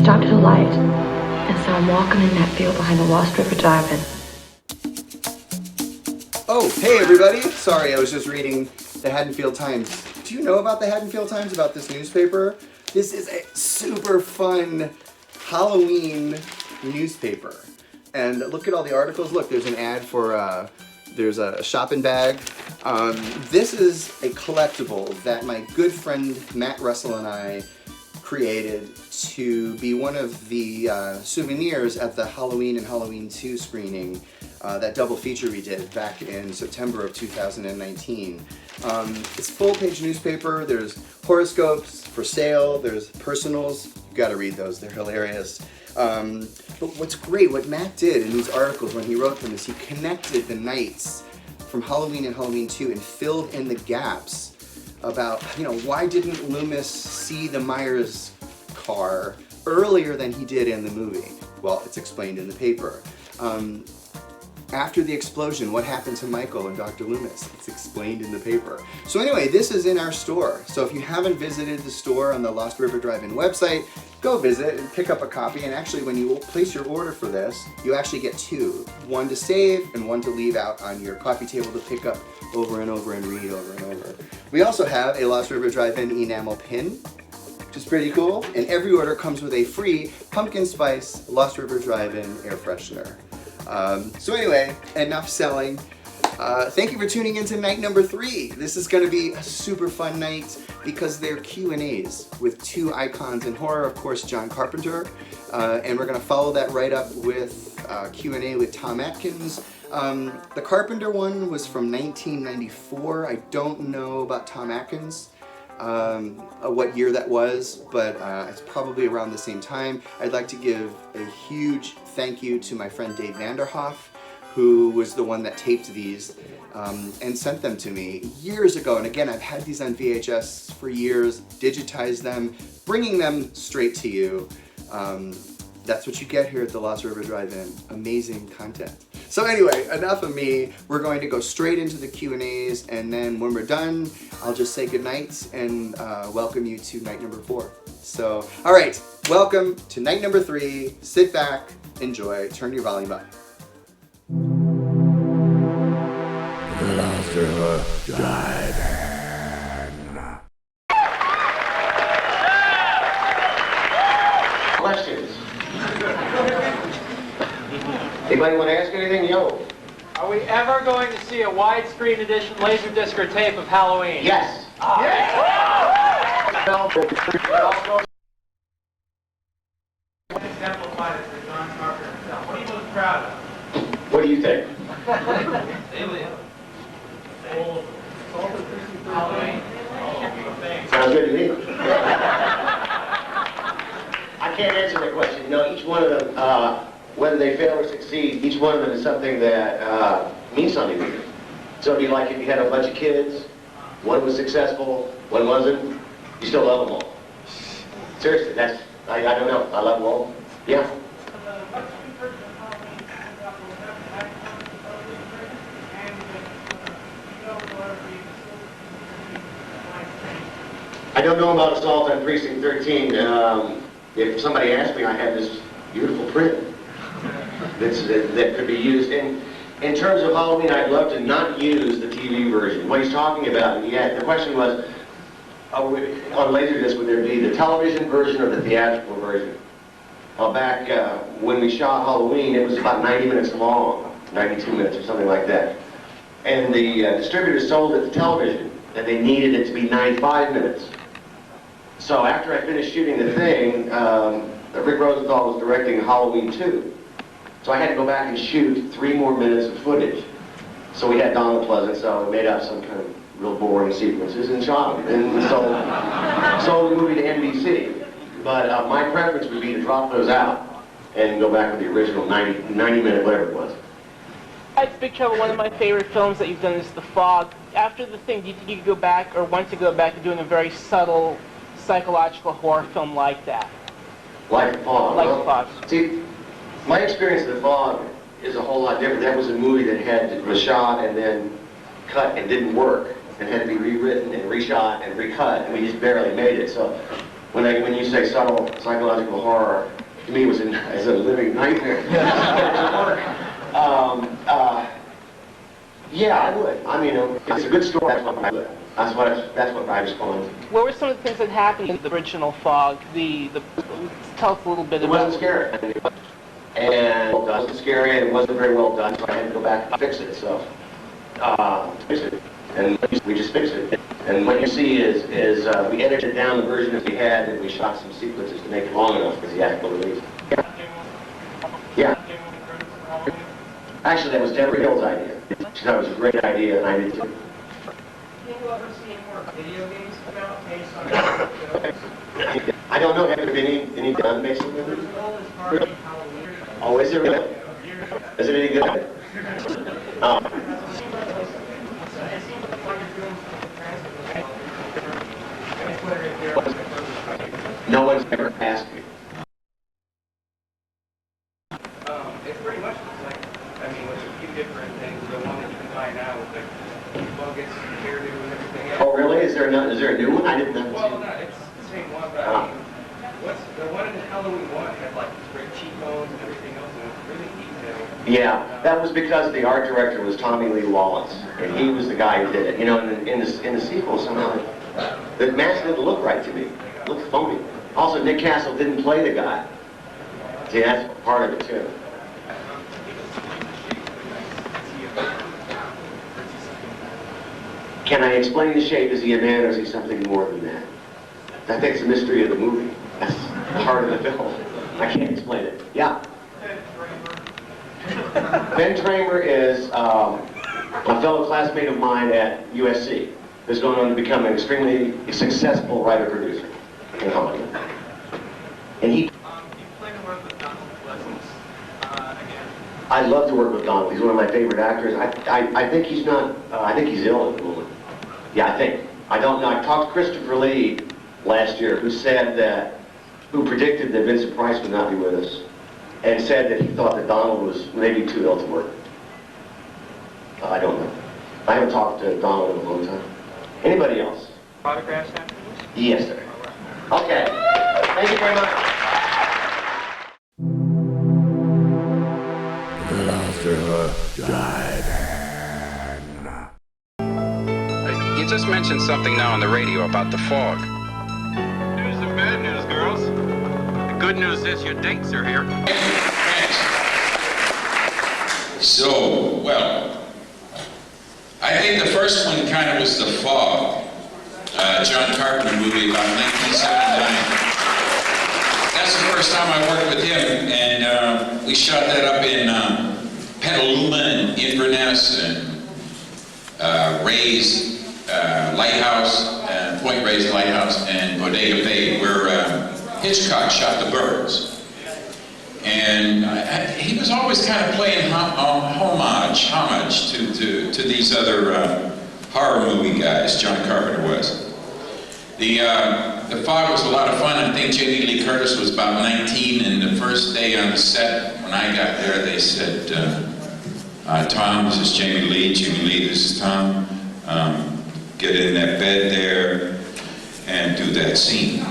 started to light, and so I'm walking in that field behind the Lost River Drive-In. Oh, hey everybody! Sorry, I was just reading the Haddonfield Times. Do you know about the Haddonfield Times, about this newspaper? This is a super fun Halloween newspaper. And look at all the articles. Look, there's an ad for, there's a shopping bag. This is a collectible that my good friend Matt Russell and I created to be one of the souvenirs at the Halloween and Halloween 2 screening, that double feature we did back in September of 2019. It's a full-page newspaper. There's horoscopes for sale. There's personals. You gotta read those. They're hilarious. But what's great, what Matt did in these articles when he wrote them, is he connected the nights from Halloween and Halloween 2 and filled in the gaps about, you know, why didn't Loomis see the Myers car earlier than he did in the movie? Well, it's explained in the paper. After the explosion, what happened to Michael and Dr. Loomis? It's explained in the paper. So anyway, this is in our store. So if you haven't visited the store on the Lost River Drive-In website, go visit and pick up a copy. And actually, when you place your order for this, you actually get two. One to save and one to leave out on your coffee table to pick up over and over and read over and over. We also have a Lost River Drive-In enamel pin, which is pretty cool. And every order comes with a free pumpkin spice Lost River Drive-In air freshener. So anyway, enough selling. Thank you for tuning in to night number 3. This is going to be a super fun night because they're Q&As with two icons in horror, of course, John Carpenter, and we're going to follow that right up with Q&A with Tom Atkins. The Carpenter one was from 1994. I don't know about Tom Atkins, what year that was, but it's probably around the same time. I'd like to give a huge thank you to my friend Dave Vanderhoff, who was the one that taped these and sent them to me years ago. And again, I've had these on VHS for years, digitized them, bringing them straight to you. That's what you get here at the Lost River Drive-In. Amazing content. So anyway, enough of me. We're going to go straight into the Q&As, and then when we're done, I'll just say goodnight and welcome you to night number 4. So, all right, welcome to night number 3. Sit back, enjoy, turn your volume up. Lost River Drive-In. Questions? Anybody want to ask anything? Yo. Are we ever going to see a widescreen edition laserdisc or tape of Halloween? Yes. Exemplified it for John Carpenter himself. What are you most proud of? What do you think? Halloween. Sounds good to me. I can't answer that question. You know, each one of them, whether they fail or succeed, each one of them is something that means something to you. So it'd be like if you had a bunch of kids, one was successful, one wasn't, you still love them all. Seriously, that's, I don't know, I love them all. Yeah. I don't know about Assault on Precinct 13. If somebody asked me, I have this beautiful print that could be used. In terms of Halloween, I'd love to not use the TV version. What he's talking about, yeah, the question was, on Laserdisc, would there be the television version or the theatrical version? Back when we shot Halloween, it was about 90 minutes long, 92 minutes or something like that. And the distributors sold it to television, and they needed it to be 95 minutes. So after I finished shooting the thing, Rick Rosenthal was directing Halloween 2. So I had to go back and shoot 3 more minutes of footage. So we had Donald Pleasant, so we made up some kind of real boring sequences and shot them. And sold the movie to NBC. But my preference would be to drop those out and go back with the original 90-minute, whatever it was. It's Big Trouble. One of my favorite films that you've done is The Fog. After the thing, do you think you could go back or want to go back to doing a very subtle psychological horror film like that? Like The Fog? Like The Fog. See, my experience of The Fog is a whole lot different. That was a movie that was shot and then cut and didn't work and had to be rewritten and reshot and recut, and we just barely made it. So when you say subtle psychological horror, to me it was as a living nightmare. Yeah, I would. I mean, it's a good story. That's what I would. That's what I respond to. What were some of the things that happened in the original Fog? Tell us a little bit It about wasn't scary. And it wasn't scary, and it wasn't very well done, so I had to go back and fix it. So, fix it. And we just fixed it. And what you see is we edited down the version that we had, and we shot some sequences to make it long enough for the theatrical release. Yeah. Actually, that was Deborah Hill's idea. She thought it was a great idea, and I did too. Can you ever see any more video games come out based on that? I don't know. Have there been any done based on that? Oh, is it really? Is it any good? Oh. No one's ever asked me. It's pretty much like, I mean, with a few different things. The one that you can buy now with the buckets and hairdo and everything else. Oh, really? Is there a new one? I didn't know. Well, no, it's the same one, but I mean, the one in Halloween 1 had like great cheekbones and everything else, and it was really detailed. Yeah, that was because the art director was Tommy Lee Wallace, and he was the guy who did it. You know, in the sequel somehow, the mask didn't look right to me. It looked phony. Also, Nick Castle didn't play the guy. See, that's part of it too. Can I explain the shape? Is he a man or is he something more than that? I think it's the mystery of the movie. That's the heart of the film. I can't explain it. Yeah? Ben Tramer is a fellow classmate of mine at USC who's going on to become an extremely successful writer-producer in Hollywood. And he... Do you plan to work with Donald Pleasance again? I love to work with Donald. He's one of my favorite actors. I think he's not... I think he's ill at the moment. Yeah, I think. I don't know. I talked to Christopher Lee last year, who predicted that Vincent Price would not be with us, and said that he thought that Donald was maybe too ill to work. I don't know. I haven't talked to Donald in a long time. Anybody else? Autographs after this? Yes, sir. Okay. Thank you very much. The philosopher died. You just mentioned something now on the radio about the fog. News and bad news, girls. The good news is your dates are here. So, well, I think the first one kind of was The Fog, John Carpenter movie about 1979. That's the first time I worked with him, and we shot that up in Petaluma and Inverness and Ray's Lighthouse, Point Ray's Lighthouse, and Bodega Bay, where Hitchcock shot The Birds. And he was always kind of playing homage to these other horror movie guys. John Carpenter was. The Fog was a lot of fun. I think Jamie Lee Curtis was about 19, and the first day on the set, when I got there, they said, Tom, this is Jamie Lee. Jamie Lee, this is Tom. Get in that bed there and do that scene.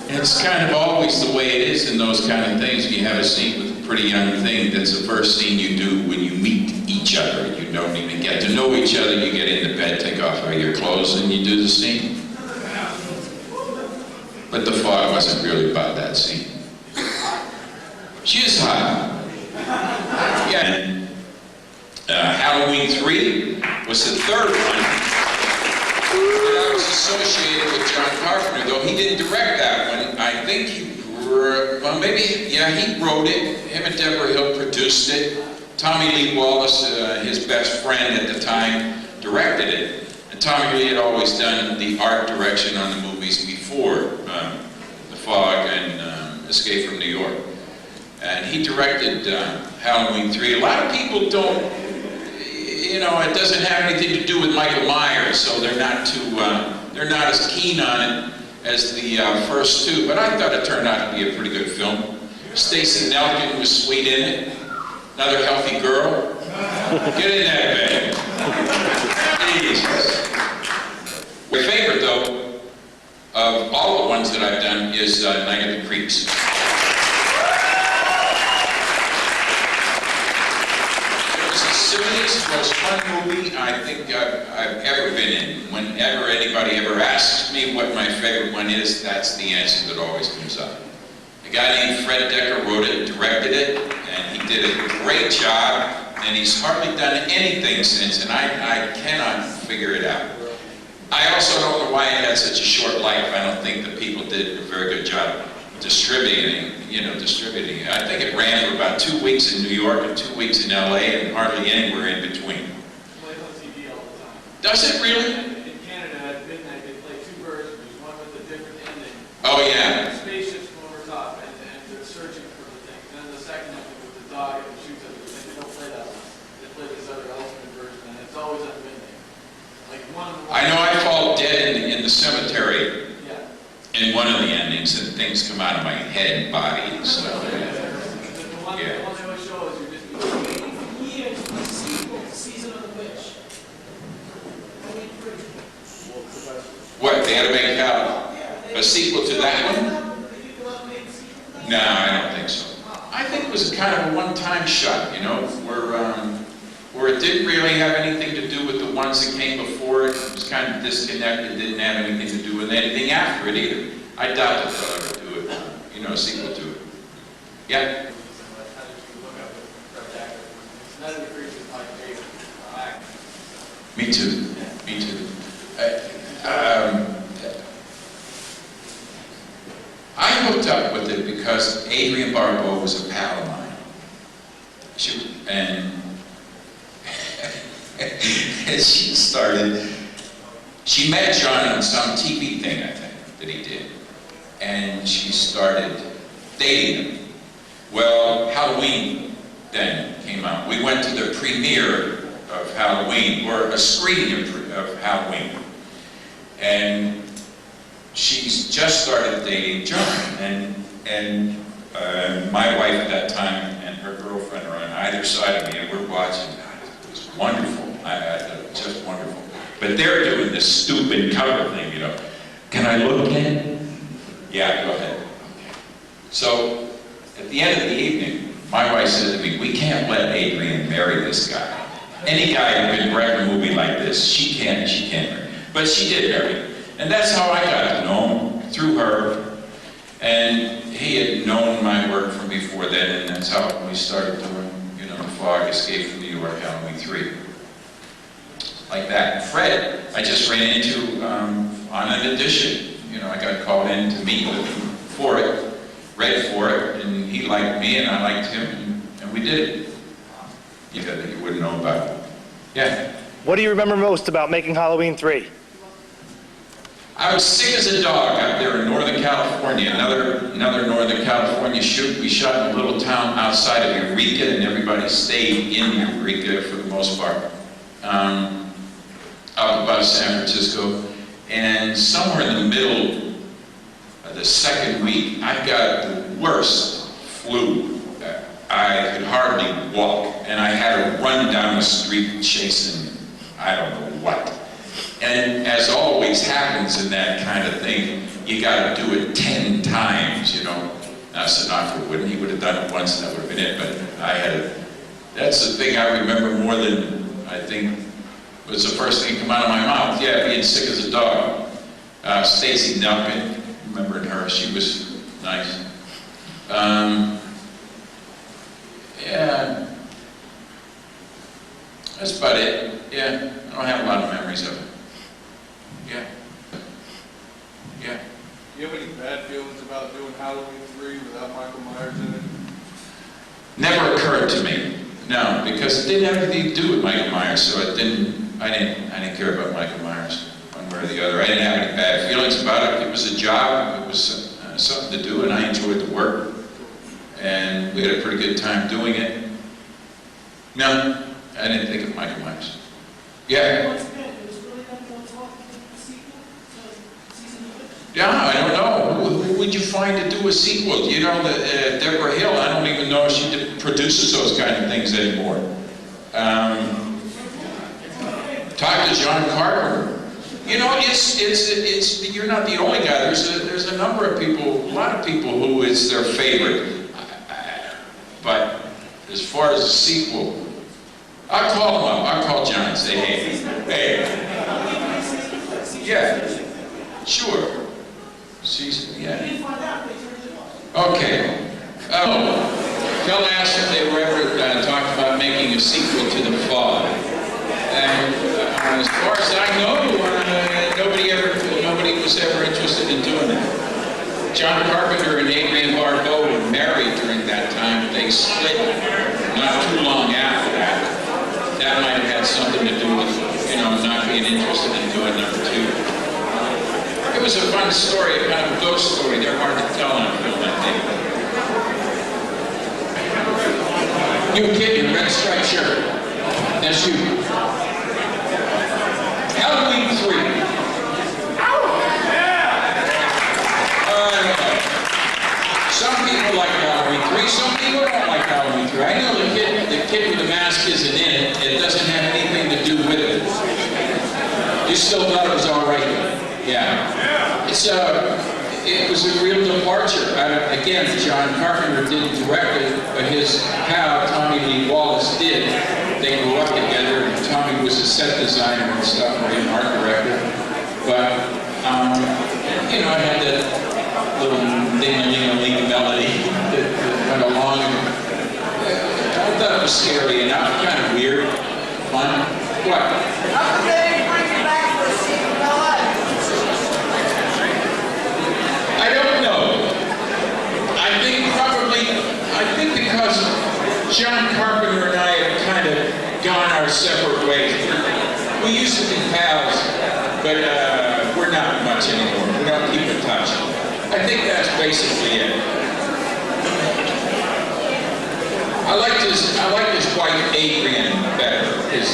And it's kind of always the way it is in those kind of things. You have a scene with a pretty young thing, that's the first scene you do when you meet each other. You don't even get to know each other. You get into bed, take off all your clothes, and you do the scene. But The Fog wasn't really about that scene. She is hot. Yeah. And, Halloween 3 was the third one. And I was associated with John Carpenter, though he didn't direct that one. I think he wrote it. Him and Deborah Hill produced it. Tommy Lee Wallace, his best friend at the time, directed it. And Tommy Lee had always done the art direction on the movies before The Fog and Escape from New York. And he directed Halloween 3. A lot of people don't, you know, it doesn't have anything to do with Michael Myers, so they're not as keen on it as the first two. But I thought it turned out to be a pretty good film. Stacey Nelkin was sweet in it. Another healthy girl. Get in that bed. Jesus. My favorite, though, of all the ones that I've done is Night of the Creeps. It was the silliest, most fun movie I think I've ever been in. Whenever anybody ever asks me what my favorite one is, that's the answer that always comes up. A guy named Fred Decker wrote it, directed it, and he did a great job, and he's hardly done anything since, and I cannot figure it out. I also don't know why it had such a short life. I don't think the people did a very good job distributing it. I think it ran for about 2 weeks in New York and 2 weeks in LA and hardly anywhere in between. It plays on TV all the time. Does it really? In Canada at midnight they play 2 versions, one with a different ending. Oh yeah. Spaceships from over top and they're searching for the thing. And then the second ending with the dog and the shoots at the thing, they don't play that one. They play this other alternate version and it's always at midnight. Like I know I fall dead in the cemetery yeah. in one of the endings, and things come out of my head and body and stuff. The one they always show is you're just waiting for years for the sequel to Season of the Witch. What, they had to make out a sequel to that one? No, I don't think so. I think it was kind of a one-time shot, you know, where it didn't really have anything to do with the ones that came before it. It was kind of disconnected, didn't have anything to do with anything after it either. I doubt that they'll ever do it, you know, a sequel to it. Yeah? Me too. Me too. I hooked up with it because Adrienne Barbeau was a pal of mine. She met John on some TV thing, I think, that he did. And she started dating him. Well, Halloween then came out. We went to the premiere of Halloween, or a screening of Halloween. And she's just started dating John. And my wife at that time and her girlfriend are on either side of me, and we're watching. It was wonderful. I thought it was just wonderful. But they're doing this stupid cover thing, you know. Can I look in? Yeah, go ahead. Okay. So, at the end of the evening, my wife said to me, we can't let Adrienne marry this guy. Any guy who can direct a movie like this, she can't marry. But she did marry him. And that's how I got to know him, through her. And he had known my work from before then, and that's how we started doing, you know, The Fog, Escape from New York, Halloween 3. Like that. Fred, I just ran into on an audition. You know, I got called in to meet with him for it, read for it, and he liked me and I liked him, and we did it. Yeah, that you wouldn't know about it. Yeah. What do you remember most about making Halloween 3? I was sick as a dog out there in Northern California, another Northern California shoot. We shot in a little town outside of Eureka, and everybody stayed in Eureka for the most part. Out above San Francisco, and somewhere in the middle of the second week, I got the worst flu. I could hardly walk, and I had to run down the street chasing I don't know what. And as always happens in that kind of thing, you got to do it 10 times, you know. Now Sinatra wouldn't, he would have done it once and that would have been it, but I had it. That's the thing I remember more than I think was the first thing to come out of my mouth. Yeah, being sick as a dog. Stacy Nelkin, remembering her, she was nice. Yeah, that's about it. Yeah, I don't have a lot of memories of it. Yeah. Yeah. Do you have any bad feelings about doing Halloween 3 without Michael Myers in it? Never occurred to me. No, because it didn't have anything to do with Michael Myers, so I didn't care about Michael Myers one way or the other. I didn't have any bad feelings about it. It was a job. It was something to do, and I enjoyed the work. And we had a pretty good time doing it. No, I didn't think of Michael Myers. Yeah. Yeah, I don't know. Who would you find to do a sequel? You know, Deborah Hill, I don't even know if she produces those kind of things anymore. Talk to John Carpenter. You know, it's you're not the only guy. There's a number of people, a lot of people who it's their favorite. But as far as a sequel, I'll call them up. I'll call John and say, hey, yeah, sure. Season, yeah. Okay. Phil asked if they were ever talked about making a sequel to The Fog. And as far as I know, nobody was ever interested in doing it. John Carpenter and Adrienne Barbeau were married during that time. They split not too long after that. That might have had something to do with, not being interested in doing number 2. It was a fun story, a kind of a ghost story. They're hard to tell on film, I think. You kid in a red striped shirt. That's you. Halloween 3. Some people like Halloween 3, some people don't like Halloween 3. I know the kid with the mask isn't in it. It doesn't have anything to do with it. You still thought it was all right. Yeah. It was a real departure. Again, John Carpenter didn't direct it, but his pal, Tommy Lee Wallace, did. They grew up together, and Tommy was a set designer and stuff, or an art director. But, I had that little ding-a-ling-a-ling melody that went along. I thought it was scary enough, kind of weird, fun. What? I don't know. I think because John Carpenter and I have kind of gone our separate ways. We used to be pals, but we're not much anymore. We don't keep in touch. I think that's basically it. I like his wife Adrienne better, his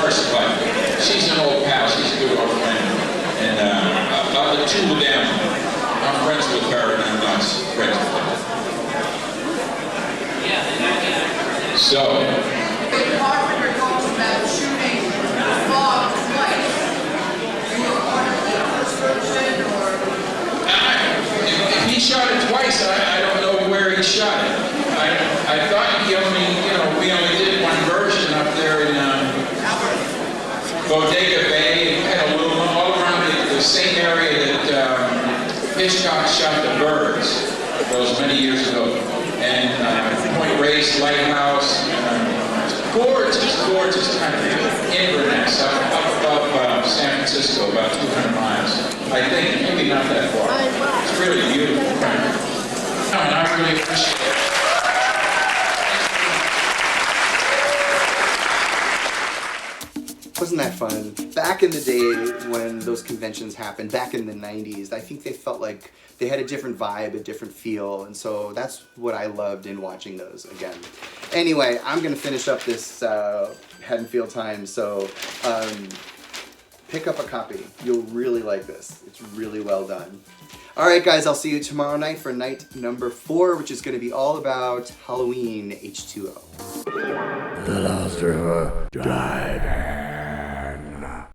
first wife. She's an old pal. She's a good old friend. And of the two of them, I'm friends with her and I'm not friends with her. So. Carpenter talks about shooting The Fog twice. You were part of the first version, or? If he shot it twice, I don't know where he shot it. I thought we only did one version up there in Bodega Bay, Petaluma, all around the same area that Hitchcock shot The Birds those many years ago. And Point Reyes Lighthouse, gorgeous kind of Inverness up above San Francisco, about 200 miles. I think, maybe not that far. It's really beautiful. And I really appreciate it. Wasn't that fun? Back in the day when those conventions happened, back in the 90s, I think they felt like they had a different vibe, a different feel, and so that's what I loved in watching those again. Anyway, I'm gonna finish up this Haddonfield Times, so pick up a copy. You'll really like this. It's really well done. Alright guys, I'll see you tomorrow night for night number 4, which is gonna be all about Halloween H2O. The last river died.